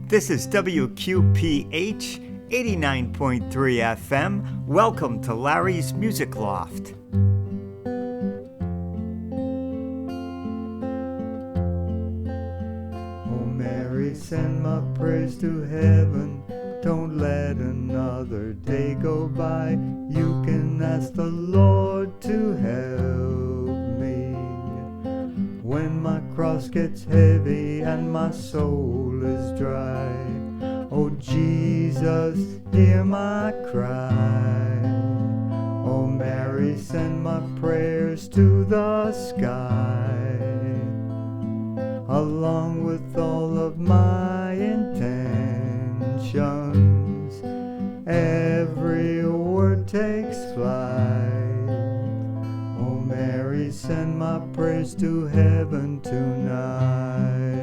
This is WQPH 89.3 FM. Welcome to Larry's Music Loft. Oh Mary, send my prayers to heaven. Don't let another day go by. You can ask the Lord to help me when my cross gets heavy and my soul is dry. Oh Jesus, hear my cry. Oh Mary, send my prayers to the sky, along with all of my intentions. Every word takes flight. Oh Mary, send my prayers to heaven tonight.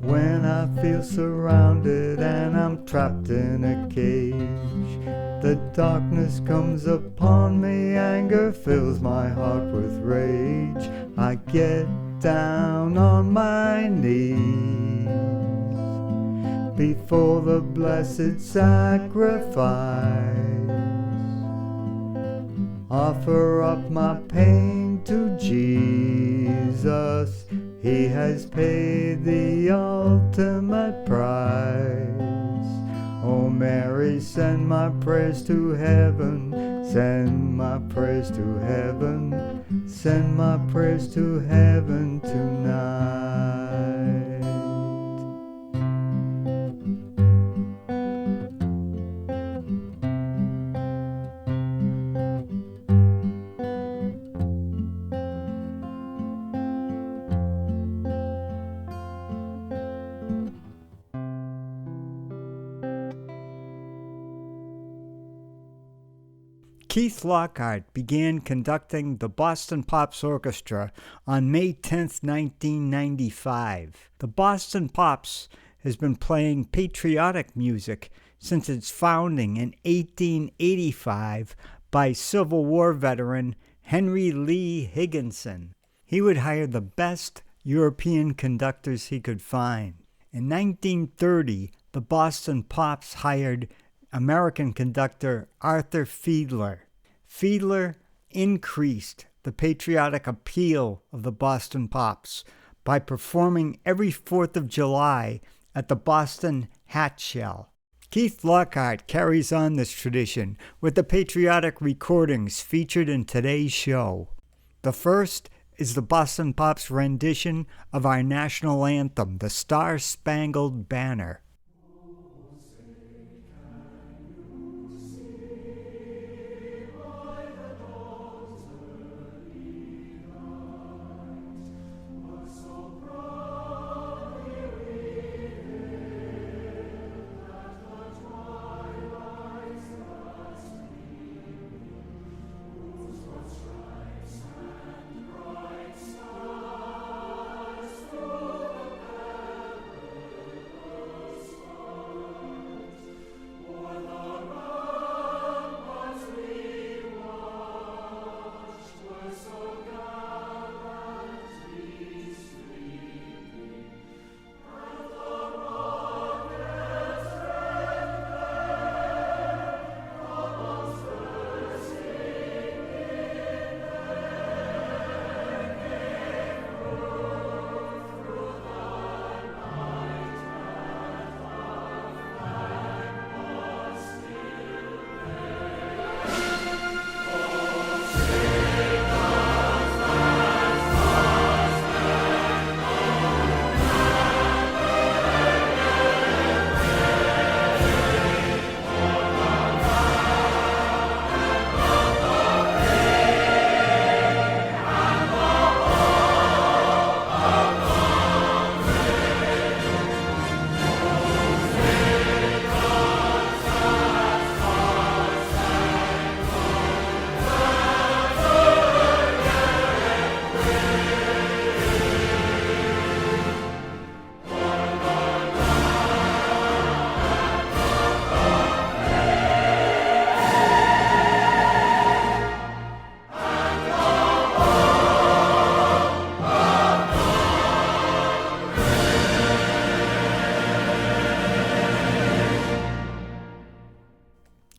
When I feel surrounded and I'm trapped in a cage, the darkness comes upon me, anger fills my heart with rage. I get down on my knees before the blessed sacrifice, offer up my pain to Jesus. He has paid the ultimate price. Oh Mary, send my prayers to heaven. Send my prayers to heaven. Send my prayers to heaven tonight. Keith Lockhart began conducting the Boston Pops Orchestra on May 10, 1995. The Boston Pops has been playing patriotic music since its founding in 1885 by Civil War veteran Henry Lee Higginson. He would hire the best European conductors he could find. In 1930, the Boston Pops hired American conductor Arthur Fiedler. Fiedler increased the patriotic appeal of the Boston Pops by performing every 4th of July at the Boston Hat Shell. Keith Lockhart carries on this tradition with the patriotic recordings featured in today's show. The first is the Boston Pops rendition of our national anthem, the Star-Spangled Banner.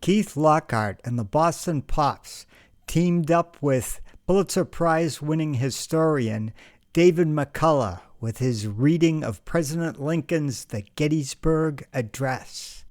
Keith Lockhart and the Boston Pops teamed up with Pulitzer Prize-winning historian David McCullough with his reading of President Lincoln's The Gettysburg Address.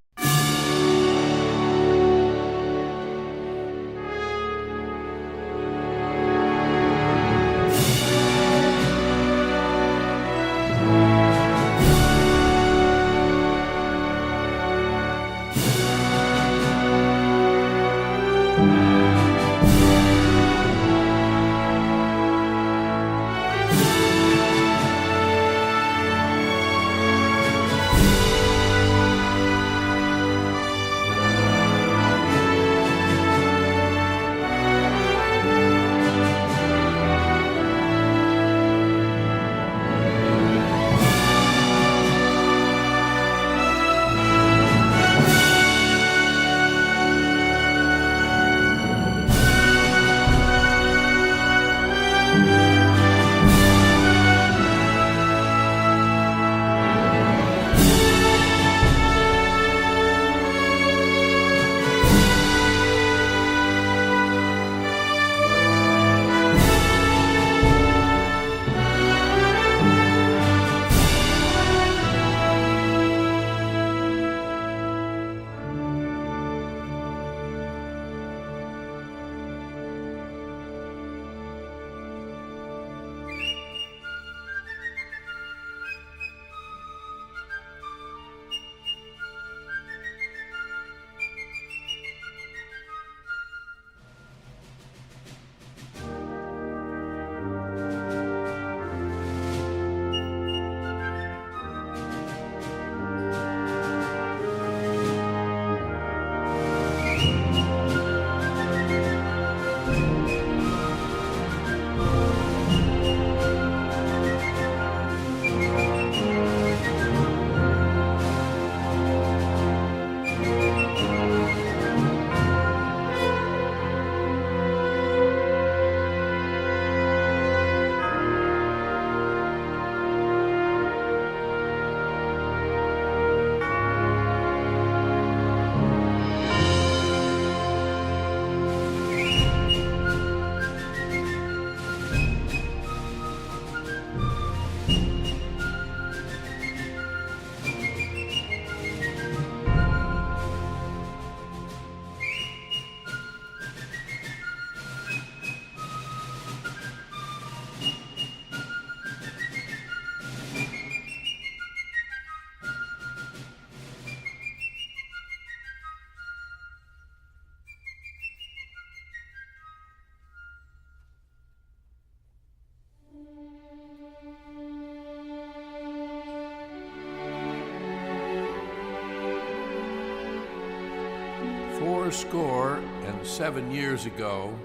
Fourscore and 7 years ago,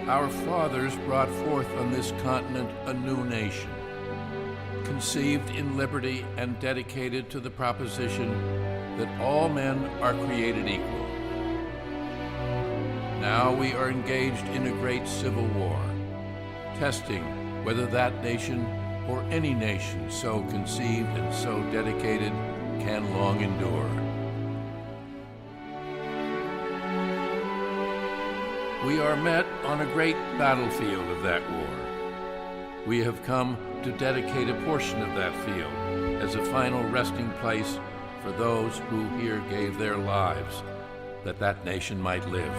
our fathers brought forth on this continent a new nation, conceived in liberty and dedicated to the proposition that all men are created equal. Now we are engaged in a great civil war, testing whether that nation or any nation so conceived and so dedicated can long endure. We are met on a great battlefield of that war. We have come to dedicate a portion of that field as a final resting place for those who here gave their lives that that nation might live.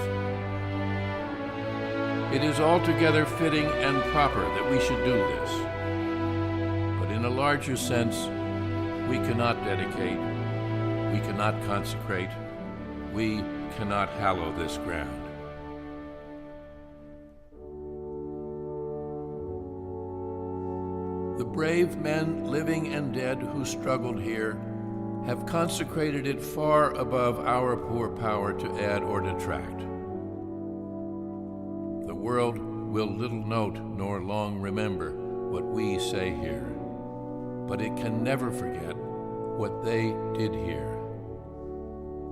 It is altogether fitting and proper that we should do this. But in a larger sense, we cannot dedicate, we cannot consecrate, we cannot hallow this ground. The brave men, living and dead, who struggled here have consecrated it far above our poor power to add or detract. The world will little note nor long remember what we say here, but it can never forget what they did here.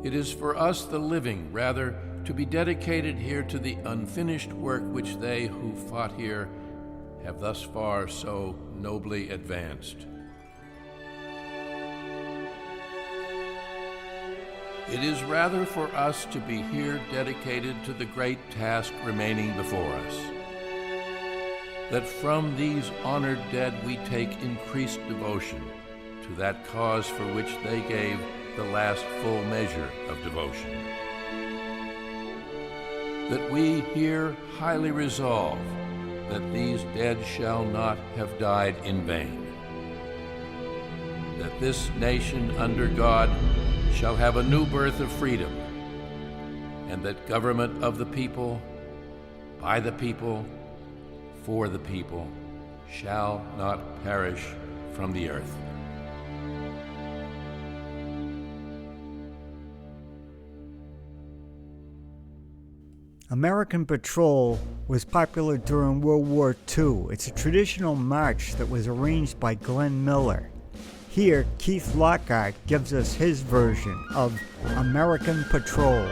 It is for us, the living, rather, to be dedicated here to the unfinished work which they who fought here have thus far so nobly advanced. It is rather for us to be here dedicated to the great task remaining before us, that from these honored dead we take increased devotion to that cause for which they gave the last full measure of devotion. That we here highly resolve that these dead shall not have died in vain. That this nation under God shall have a new birth of freedom, and that government of the people, by the people, for the people, shall not perish from the earth. American Patrol was popular during World War II. It's a traditional march that was arranged by Glenn Miller. Here, Keith Lockhart gives us his version of American Patrol.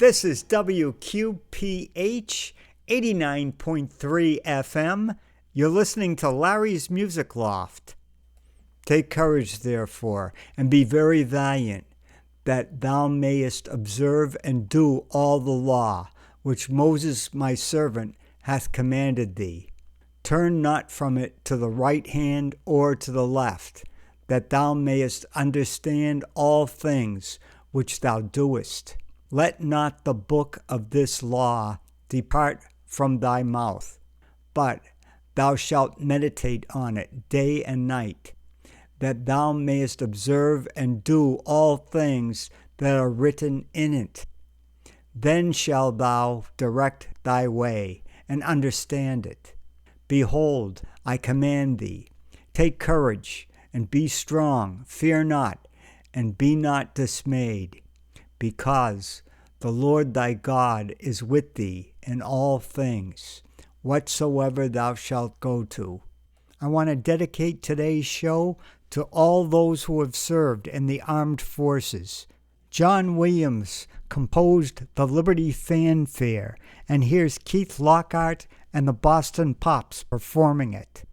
This is WQPH 89.3 FM. You're listening to Larry's Music Loft. Take courage, therefore, and be very valiant, that thou mayest observe and do all the law, which Moses my servant hath commanded thee. Turn not from it to the right hand or to the left, that thou mayest understand all things which thou doest. Let not the book of this law depart from thy mouth, but thou shalt meditate on it day and night, that thou mayest observe and do all things that are written in it. Then shalt thou direct thy way, and understand it. Behold, I command thee, take courage, and be strong, fear not, and be not dismayed, because the Lord thy God is with thee in all things, whatsoever thou shalt go to. I want to dedicate today's show to all those who have served in the armed forces. John Williams composed the Liberty Fanfare, and here's Keith Lockhart and the Boston Pops performing it.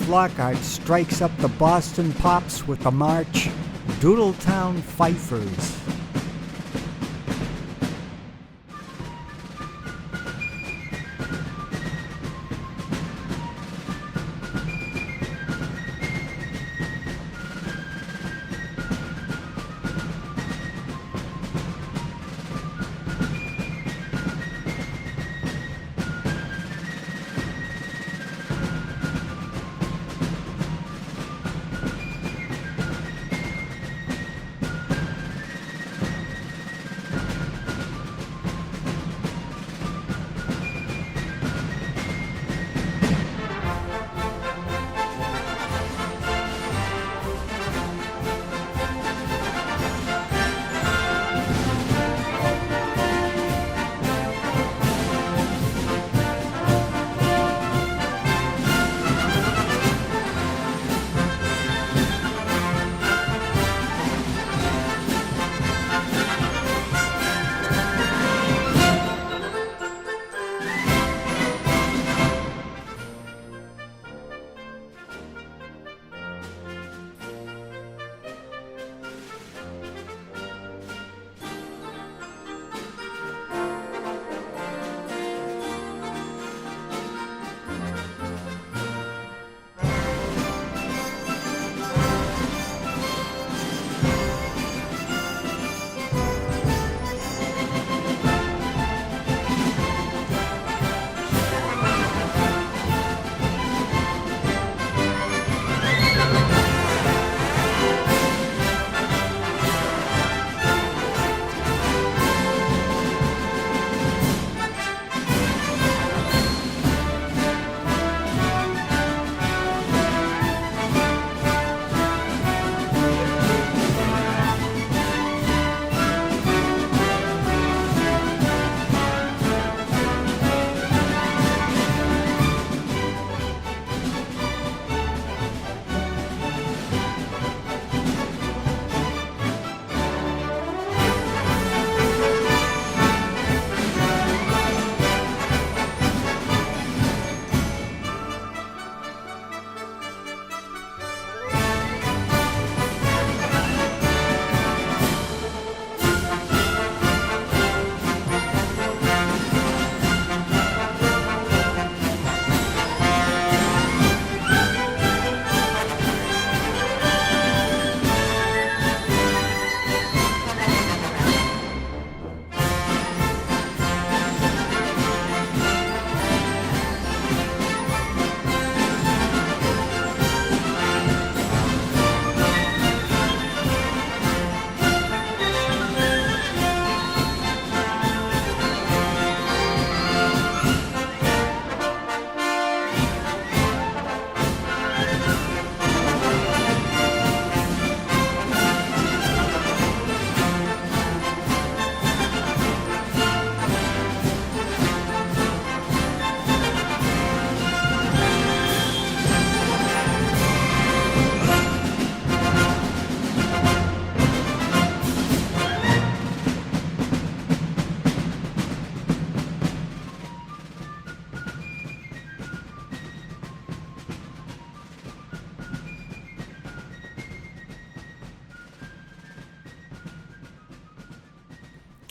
Keith Lockhart strikes up the Boston Pops with the march, Doodletown Fifers.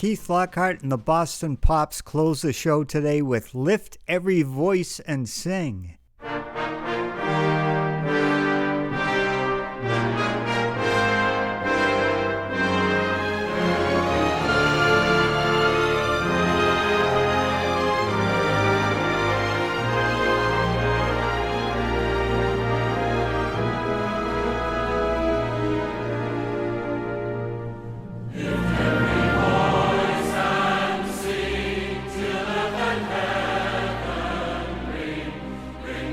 Keith Lockhart and the Boston Pops close the show today with Lift Every Voice and Sing. Ring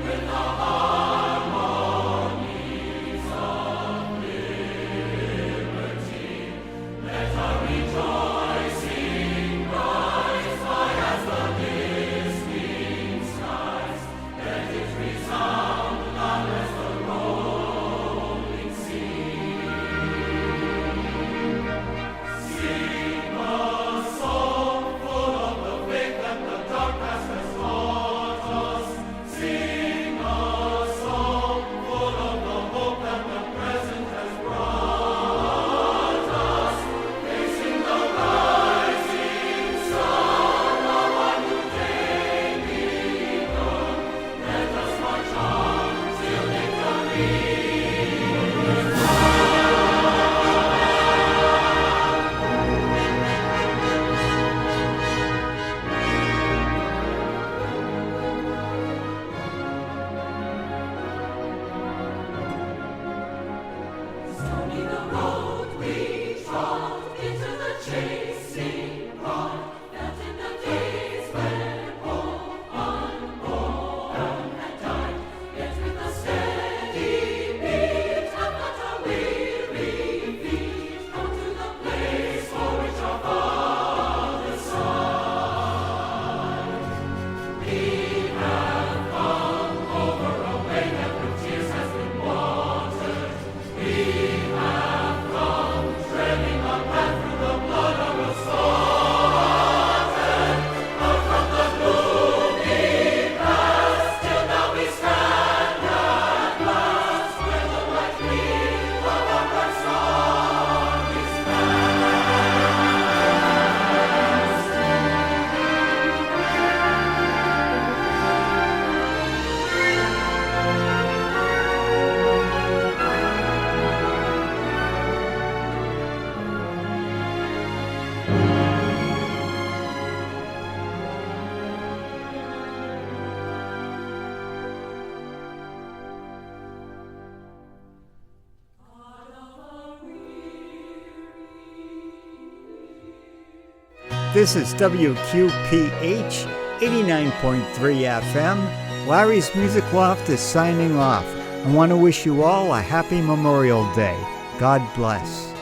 This is WQPH 89.3 FM. Larry's Music Loft is signing off. I want to wish you all a happy Memorial Day. God bless.